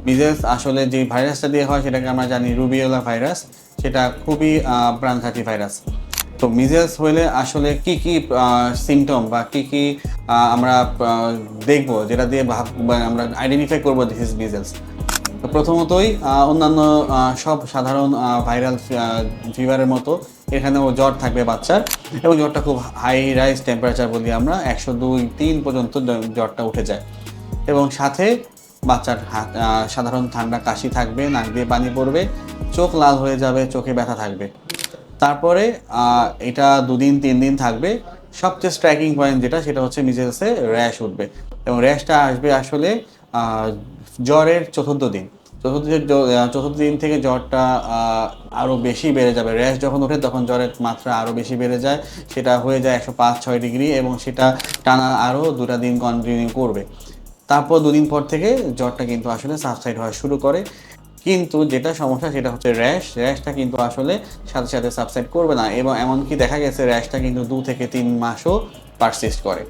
Measles আসলে যে ভাইরাসটা দিয়ে হয় সেটাকে আমরা জানি রুবিওলা ভাইরাস, সেটা খুবই প্রাণঘাতী ভাইরাস। তো মিজেলস হইলে আসলে কি কি সিমটম বা কি কি আমরা দেখব, যেটা দিয়ে আমরা আইডেন্টিফাই করবো দিস ইজ মিজেলস। তো প্রথমতই অন্যান্য সব সাধারণ ভাইরাল ফিভারের মতো এখানেও জ্বর থাকবে বাচ্চার, এবং জ্বরটা খুব হাই রাইজ টেম্পারেচার বলি আমরা, 102-3 পর্যন্ত জ্বরটা উঠে যায়। এবং সাথে বাচ্চার সাধারণ ঠান্ডা কাশি থাকবে, নাক দিয়ে পানি পড়বে, চোখ লাল হয়ে যাবে, চোখে ব্যথা থাকবে। তারপরে এটা 2-3 দিন থাকবে। সবচেয়ে স্ট্রাইকিং পয়েন্ট যেটা, সেটা হচ্ছে মিজেলসে র্যাশ উঠবে, এবং র্যাশটা আসবে আসলে জ্বরের চতুর্থ দিন থেকে জ্বরটা আরও বেশি বেড়ে যাবে। র্যাশ যখন ওঠে তখন জ্বরের মাত্রা আরও বেশি বেড়ে যায়, সেটা হয়ে যায় 105-6 ডিগ্রি, এবং সেটা টানা আরও 2টা দিন কন্টিনিউ করবে। তারপর 2 দিন পর থেকে জ্বরটা কিন্তু আসলে সাবসাইড হওয়া শুরু করে। কিন্তু যেটা সমস্যা সেটা হচ্ছে র্যাশটা কিন্তু আসলে সাথে সাথে সাবসাইড করবে না, এবং এমনকি দেখা গেছে র্যাশটা কিন্তু 2 থেকে 3 মাসও পারসিস্ট করে।